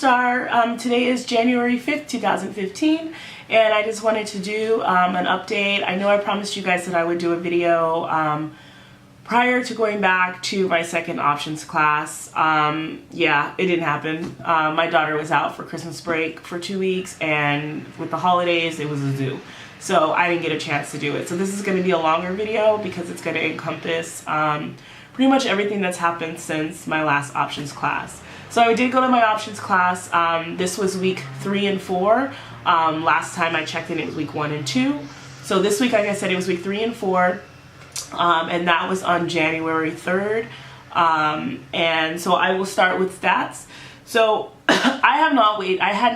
Star. Today is January 5th, 2015, and I just wanted to do an update. I know I promised you guys that I would do a video prior to going back to my second options class. Yeah, it didn't happen. My daughter was out for Christmas break for 2 weeks, and with the holidays, it was a zoo. So I didn't get a chance to do it. So this is going to be a longer video because it's going to encompass pretty much everything that's happened since my last options class. So I did go to my options class. This was week 3 and 4. Last time I checked in, it was week 1 and 2. So this week, like I said, it was week 3 and 4. And that was on January 3rd. And so I will start with stats. So I had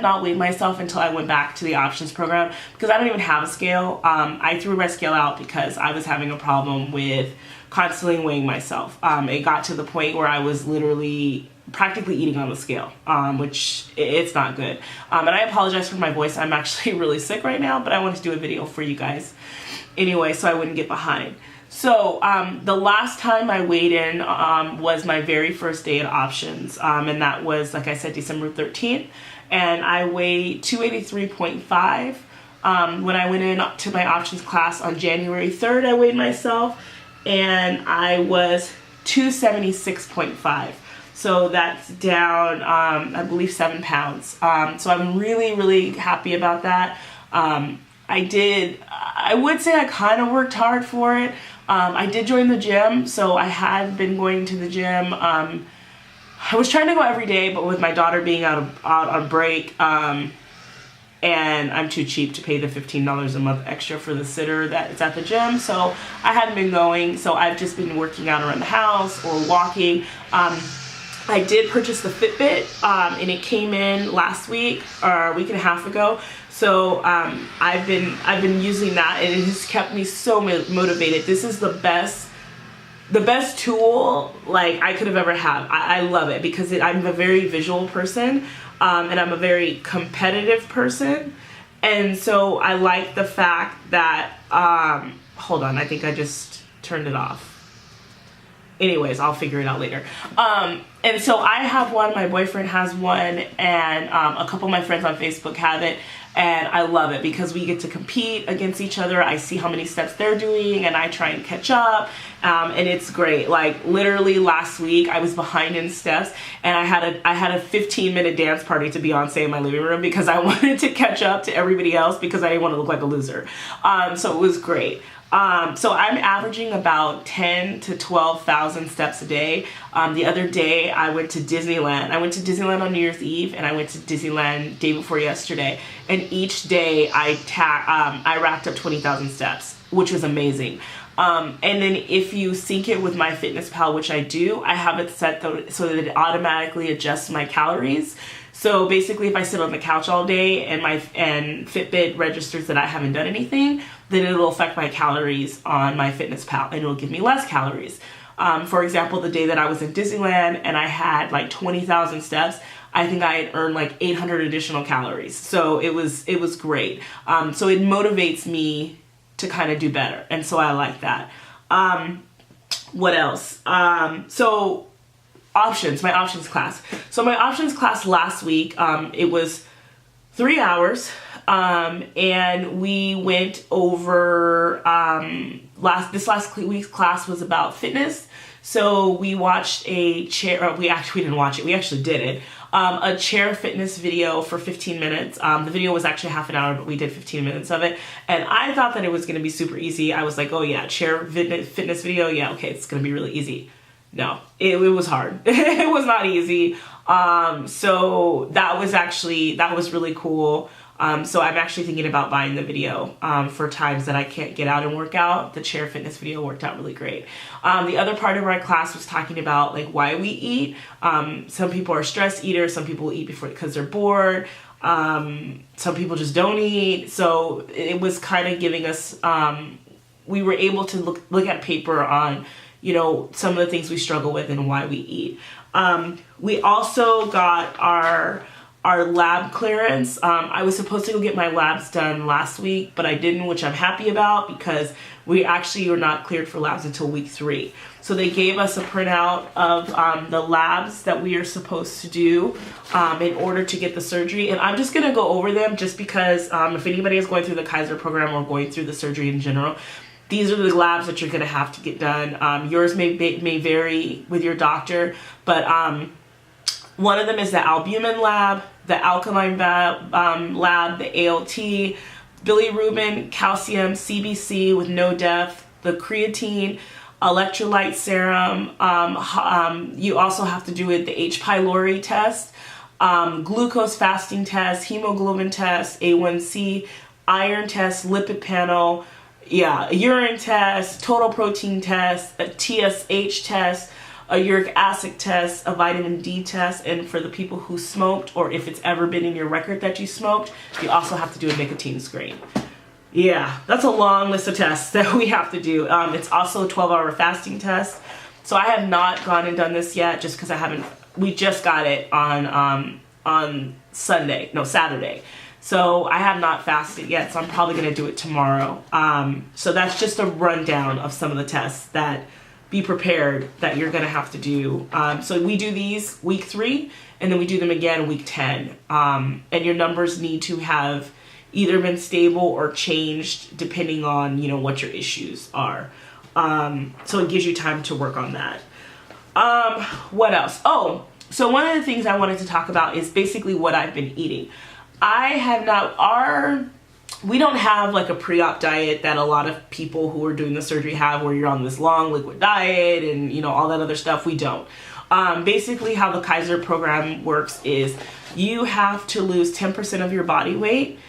not weighed myself until I went back to the options program because I don't even have a scale. I threw my scale out because I was having a problem with constantly weighing myself. It got to the point where I was literally practically eating on the scale, which it's not good. And I apologize for my voice. I'm actually really sick right now, but I wanted to do a video for you guys anyway so I wouldn't get behind. So the last time I weighed in was my very first day at options, and that was, like I said, December 13th, and I weighed 283.5. When I went in to my options class on January 3rd, I weighed myself, and I was 276.5. So that's down, I believe, 7 pounds. So I'm really, really happy about that. I would say I kind of worked hard for it. I did join the gym, so I had been going to the gym. I was trying to go every day, but with my daughter being out on break, and I'm too cheap to pay the $15 a month extra for the sitter that's at the gym, so I hadn't been going. So I've just been working out around the house or walking. I did purchase the Fitbit, and it came in last week or a week and a half ago. So I've been using that, and it has kept me so motivated. This is the best tool like I could have ever had. I love it because I'm a very visual person, and I'm a very competitive person, and so I like the fact that hold on, I think I just turned it off. Anyways, I'll figure it out later. And so I have one, my boyfriend has one, and a couple of my friends on Facebook have it, and I love it because we get to compete against each other. I see how many steps they're doing, and I try and catch up, and it's great. Like literally last week, I was behind in steps, and I had a 15-minute dance party to Beyonce in my living room because I wanted to catch up to everybody else because I didn't want to look like a loser. So it was great. So I'm averaging about 10 to 12,000 steps a day. The other day I went to Disneyland. I went to Disneyland on New Year's Eve, and I went to Disneyland day before yesterday. And each day I racked up 20,000 steps, which was amazing. And then if you sync it with MyFitnessPal, which I do, I have it set so that it automatically adjusts my calories. So basically, if I sit on the couch all day and Fitbit registers that I haven't done anything, then it'll affect my calories on MyFitnessPal, and it'll give me less calories. For example, the day that I was in Disneyland and I had like 20,000 steps, I think I had earned like 800 additional calories. So it was great. So it motivates me to kind of do better, and so I like that. What else? So options, my options class. So my options class last week, it was 3 hours, and we went over, this last week's class was about fitness. So we watched a chair, we didn't watch it, we actually did it, a chair fitness video for 15 minutes. The video was actually half an hour, but we did 15 minutes of it. And I thought that it was going to be super easy. I was like, oh yeah, chair fitness video, yeah, okay, it's going to be really easy. No, it was hard. It was not easy. So that was really cool. So I'm actually thinking about buying the video for times that I can't get out and work out. The chair fitness video worked out really great. The other part of our class was talking about like why we eat. Some people are stress eaters. Some people eat because they're bored. Some people just don't eat. So it was kind of giving us, we were able to look at paper on, you know, some of the things we struggle with and why we eat. We also got our our lab clearance. I was supposed to go get my labs done last week, but I didn't, which I'm happy about because we actually were not cleared for labs until week 3. So they gave us a printout of the labs that we are supposed to do in order to get the surgery. And I'm just going to go over them just because if anybody is going through the Kaiser program or going through the surgery in general, these are the labs that you're going to have to get done. Yours may vary with your doctor, but one of them is the albumin lab, the alkaline lab, the ALT, bilirubin, calcium, CBC with no depth, the creatine, electrolyte serum. You also have to do it, the H. pylori test, glucose fasting test, hemoglobin test, A1C, iron test, lipid panel, urine test, total protein test, a TSH test, a uric acid test, a vitamin D test, and for the people who smoked, or if it's ever been in your record that you smoked, you also have to do a nicotine screen. Yeah, that's a long list of tests that we have to do. It's also a 12-hour fasting test. So I have not gone and done this yet just because we just got it on Saturday. So I have not fasted yet, so I'm probably going to do it tomorrow. So that's just a rundown of some of the tests that be prepared that you're going to have to do. So we do these week 3, and then we do them again week 10. And your numbers need to have either been stable or changed depending on, what your issues are. So it gives you time to work on that. What else? Oh, so one of the things I wanted to talk about is basically what I've been eating. We don't have like a pre-op diet that a lot of people who are doing the surgery have, where you're on this long liquid diet and all that other stuff. We don't. Basically how the Kaiser program works is you have to lose 10% of your body weight.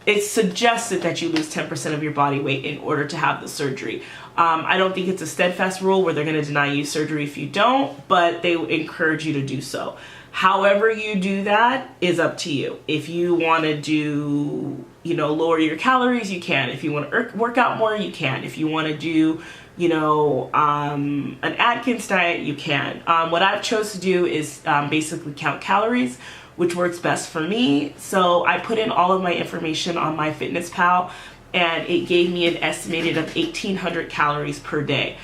It's suggested that you lose 10% of your body weight in order to have the surgery. I don't think it's a steadfast rule where they're going to deny you surgery if you don't, but they encourage you to do so. However you do that is up to you. If you want to do, lower your calories, you can. If you want to work out more, you can. If you want to do, an Atkins diet, you can. What I've chose to do is basically count calories, which works best for me. So I put in all of my information on MyFitnessPal, and it gave me an estimated of 1,800 calories per day,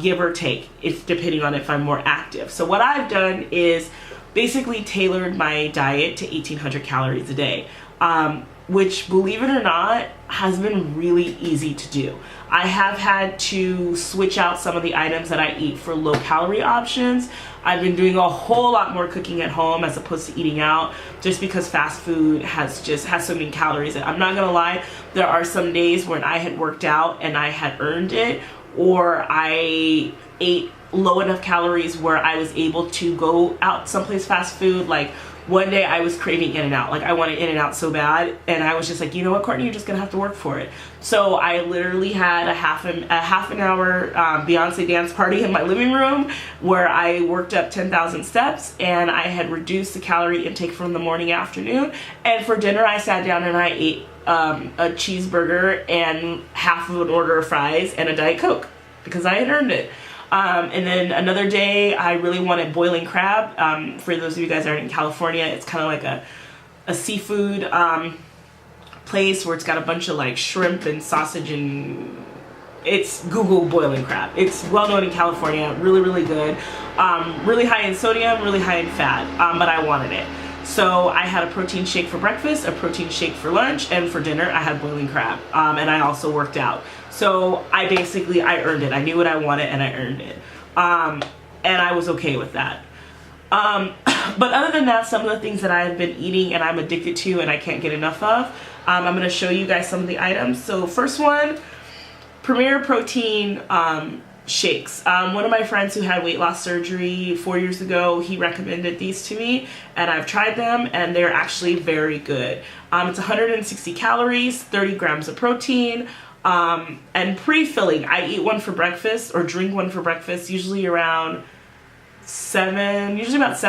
give or take, depending on if I'm more active. So what I've done is basically tailored my diet to 1,800 calories a day, which, believe it or not, has been really easy to do. I have had to switch out some of the items that I eat for low calorie options. I've been doing a whole lot more cooking at home as opposed to eating out, just because fast food has so many calories. I'm not gonna lie, there are some days when I had worked out and I had earned it, or I ate low enough calories where I was able to go out someplace fast food. Like one day I was craving In-N-Out. Like I wanted In-N-Out so bad, and I was just like, you know what, Courtney, you're just gonna have to work for it. So I literally had a half an hour Beyonce dance party in my living room where I worked up 10,000 steps, and I had reduced the calorie intake from the morning, afternoon. And for dinner I sat down and I ate a cheeseburger and half of an order of fries and a Diet Coke because I had earned it. And then another day I really wanted boiling crab. For those of you guys that are in California, it's kind of like a seafood place where it's got a bunch of like shrimp and sausage, and it's Google boiling crab. It's well known in California, really, really good. Really high in sodium, really high in fat, but I wanted it. So I had a protein shake for breakfast, a protein shake for lunch, and for dinner I had boiling crab. And I also worked out. So I earned it. I knew what I wanted and I earned it. And I was okay with that. But other than that, some of the things that I have been eating and I'm addicted to and I can't get enough of, I'm going to show you guys some of the items. So first one, Premier Protein shakes. One of my friends who had weight loss surgery 4 years ago, he recommended these to me, and I've tried them and they're actually very good. It's 160 calories, 30 grams of protein, and pre-filling. I eat one for breakfast or drink one for breakfast, usually about 7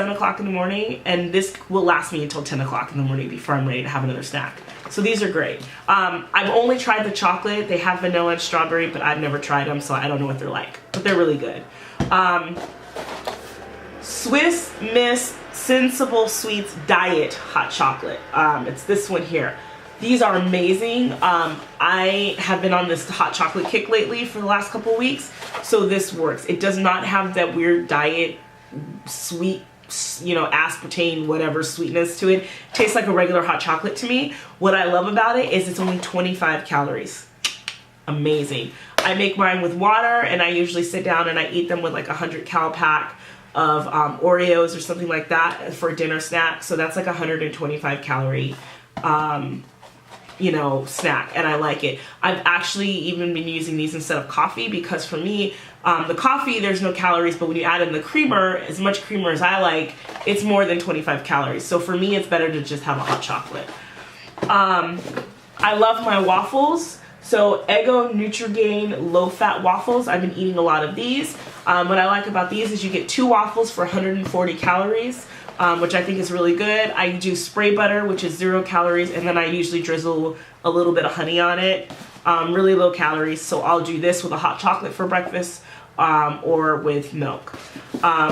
o'clock in the morning, and this will last me until 10 o'clock in the morning before I'm ready to have another snack. So these are great. I've only tried the chocolate. They have vanilla and strawberry, but I've never tried them, so I don't know what they're like, but they're really good. Swiss Miss Sensible Sweets Diet Hot Chocolate. It's this one here. These are amazing. I have been on this hot chocolate kick lately for the last couple weeks, so this works. It does not have that weird diet sweet, you know, aspartame, whatever sweetness to it. It tastes like a regular hot chocolate to me. What I love about it is it's only 25 calories. Amazing. I make mine with water, and I usually sit down and I eat them with like a 100 cal pack of Oreos or something like that for a dinner snack. So that's like 125 calorie you know, snack, and I like it. I've actually even been using these instead of coffee, because for me, the coffee, there's no calories, but when you add in the creamer, as much creamer as I like, it's more than 25 calories. So for me, it's better to just have a hot chocolate. I love my waffles. So Eggo Nutrigain low-fat waffles. I've been eating a lot of these. What I like about these is you get 2 waffles for 140 calories. Which I think is really good. I do spray butter, which is 0 calories, and then I usually drizzle a little bit of honey on it. Really low calories, so I'll do this with a hot chocolate for breakfast or with milk.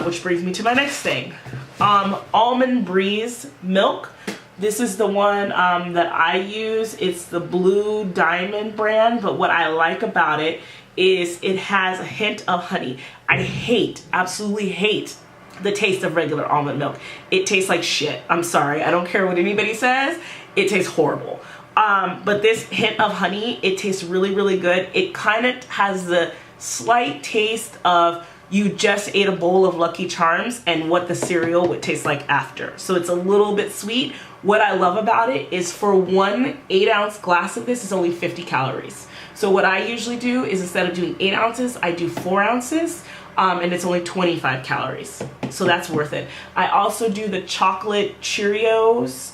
Which brings me to my next thing. Almond Breeze milk. This is the one that I use. It's the Blue Diamond brand, but what I like about it is it has a hint of honey. I absolutely hate the taste of regular almond milk. It tastes like shit. I'm sorry. I don't care what anybody says. It tastes horrible. But this hint of honey, it tastes really, really good. It kind of has the slight taste of you just ate a bowl of Lucky Charms and what the cereal would taste like after. So it's a little bit sweet. What I love about it is for 1 8-ounce glass of this is only 50 calories. So what I usually do is instead of doing 8 ounces, I do 4 ounces. And it's only 25 calories, so that's worth it. I also do the chocolate Cheerios,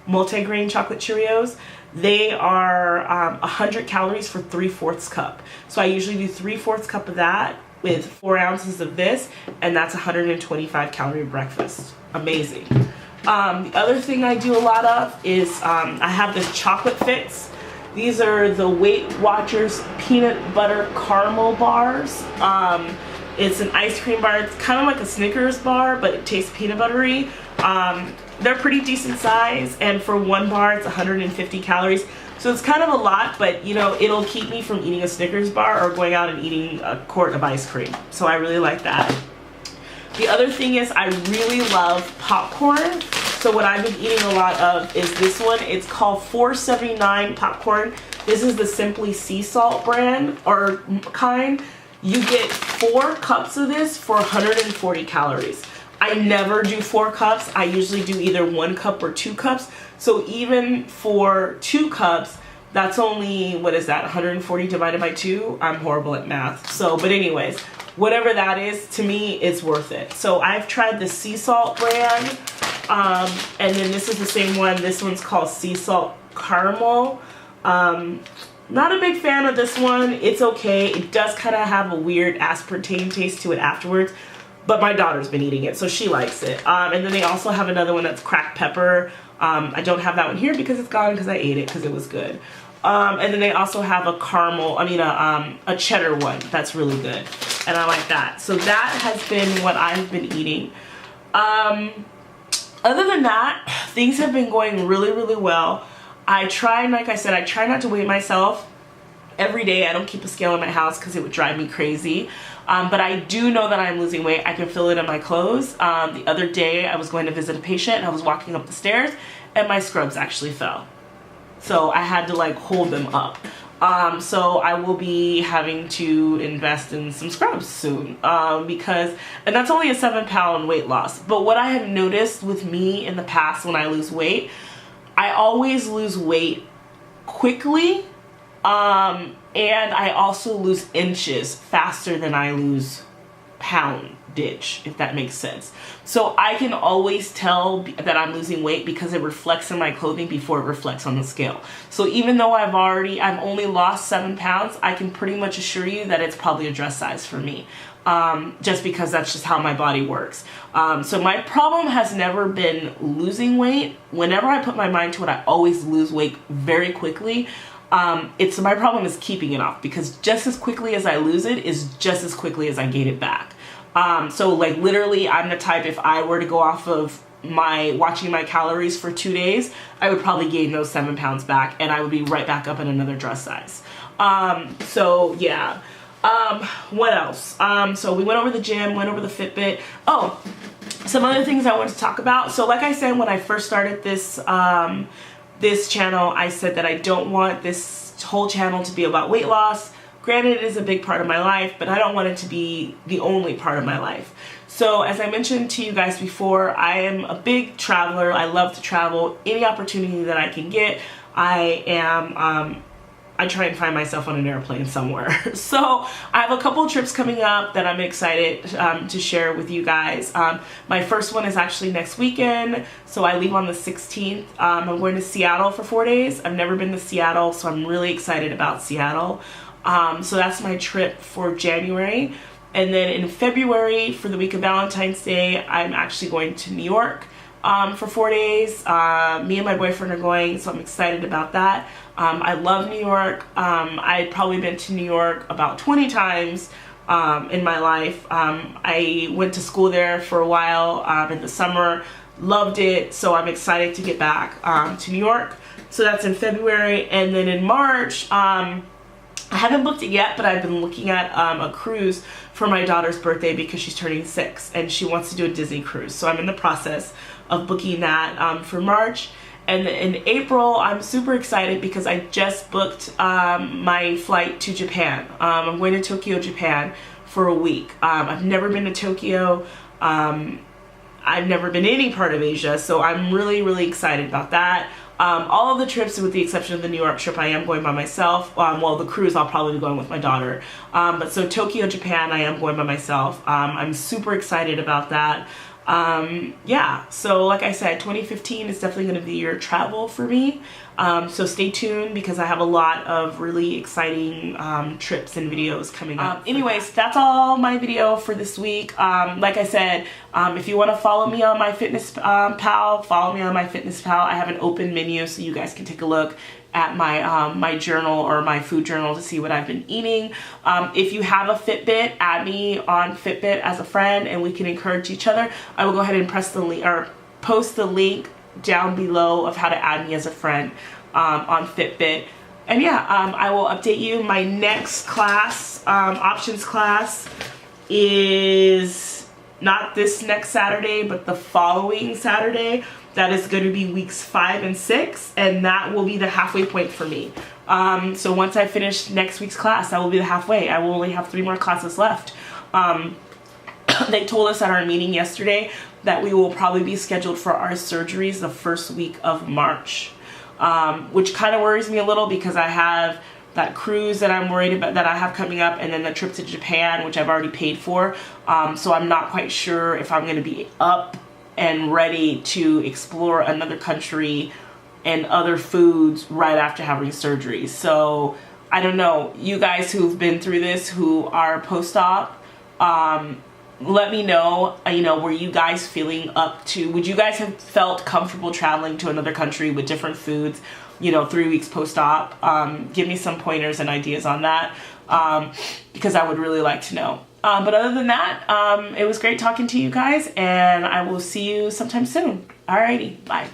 multi-grain chocolate Cheerios. They are 100 calories for 3/4 cup. So I usually do 3/4 cup of that with 4 ounces of this, and that's 125 calorie breakfast. Amazing. The other thing I do a lot of is I have this chocolate fix. These are the Weight Watchers peanut butter caramel bars. It's an ice cream bar. It's kind of like a Snickers bar, but it tastes peanut buttery. They're pretty decent size, and for 1 bar, it's 150 calories. So it's kind of a lot, but you know, it'll keep me from eating a Snickers bar or going out and eating a quart of ice cream. So I really like that. The other thing is I really love popcorn. So what I've been eating a lot of is this one. It's called $4.79 popcorn. This is the Simply Sea Salt brand or kind. You get 4 cups of this for 140 calories. I never do 4 cups. I usually do either 1 cup or 2 cups. So even for 2 cups, that's only, what is that, 140 divided by 2? I'm horrible at math. So, but anyways, whatever that is, to me, it's worth it. So I've tried the sea salt brand. And then this is the same one. This one's called Sea Salt Caramel. Not a big fan of this one. It's okay. It does kind of have a weird aspartame taste to it afterwards, but my daughter's been eating it, so she likes it. And then they also have another one that's cracked pepper. I don't have that one here because it's gone because I ate it because it was good. And then they also have a caramel, a cheddar one that's really good, and I like that. So that has been what I've been eating. Other than that, things have been going really, really well. I try, like I said, I try not to weigh myself every day. I don't keep a scale in my house because it would drive me crazy. But I do know that I'm losing weight. I can feel it in my clothes. The other day I was going to visit a patient and I was walking up the stairs and my scrubs actually fell. So I had to like hold them up. So I will be having to invest in some scrubs soon and that's only a 7-pound weight loss. But what I have noticed with me in the past when I lose weight, I always lose weight quickly, and I also lose inches faster than I lose poundage, if that makes sense. So I can always tell that I'm losing weight because it reflects in my clothing before it reflects on the scale. So even though I've only lost 7 pounds, I can pretty much assure you that it's probably a dress size for me. Just because that's just how my body works. So my problem has never been losing weight. Whenever I put my mind to it, I always lose weight very quickly. My problem is keeping it off, because just as quickly as I lose it is just as quickly as I gain it back. So like literally I'm the type, if I were to go off of watching my calories for 2 days, I would probably gain those 7 pounds back and I would be right back up in another dress size. So yeah. What else? So we went over the gym, went over the Fitbit. Oh, some other things I wanted to talk about. So like I said, when I first started this, this channel, I said that I don't want this whole channel to be about weight loss. Granted, it is a big part of my life, but I don't want it to be the only part of my life. So as I mentioned to you guys before, I am a big traveler. I love to travel. Any opportunity that I can get, I try and find myself on an airplane somewhere. So I have a couple trips coming up that I'm excited to share with you guys. My first one is actually next weekend. So I leave on the 16th. I'm going to Seattle for 4 days. I've never been to Seattle, so I'm really excited about Seattle. So that's my trip for January. And then in February, for the week of Valentine's Day, I'm actually going to New York for 4 days. Me and my boyfriend are going, so I'm excited about that. I love New York. I've probably been to New York about 20 times in my life. I went to school there for a while in the summer, loved it, so I'm excited to get back to New York. So that's in February. And then in March, I haven't booked it yet, but I've been looking at a cruise for my daughter's birthday because she's turning 6 and she wants to do a Disney cruise. So I'm in the process of booking that for March. And in April, I'm super excited because I just booked my flight to Japan. I'm going to Tokyo, Japan for a week. I've never been to Tokyo. I've never been to any part of Asia, so I'm really, really excited about that. All of the trips, with the exception of the New York trip, I am going by myself. Well, the cruise, I'll probably be going with my daughter. But so Tokyo, Japan, I am going by myself. I'm super excited about that. Yeah, so like I said, 2015 is definitely going to be your travel for me. So stay tuned because I have a lot of really exciting trips and videos coming up. Anyways, that's all my video for this week. Like I said, if you want to follow me on my Fitness Pal, follow me on my Fitness Pal. I have an open menu so you guys can take a look at my my journal or my food journal to see what I've been eating. If you have a Fitbit, add me on Fitbit as a friend and we can encourage each other. I will go ahead and press the link or post the link down below of how to add me as a friend on Fitbit. And yeah, I will update you. My next class, options class, is not this next Saturday, but the following Saturday. That is going to be weeks 5 and 6, and that will be the halfway point for me. So once I finish next week's class, that will be the halfway. I will only have 3 more classes left. They told us at our meeting yesterday that we will probably be scheduled for our surgeries the first week of March, which kind of worries me a little because I have that cruise that I'm worried about that I have coming up, and then the trip to Japan, which I've already paid for. So I'm not quite sure if I'm going to be up and ready to explore another country and other foods right after having surgery. So I don't know, you guys who've been through this, who are post-op, let me know, were you guys feeling up to, would you guys have felt comfortable traveling to another country with different foods, 3 weeks post-op? Give me some pointers and ideas on that, because I would really like to know. But other than that, it was great talking to you guys, and I will see you sometime soon. Alrighty, bye.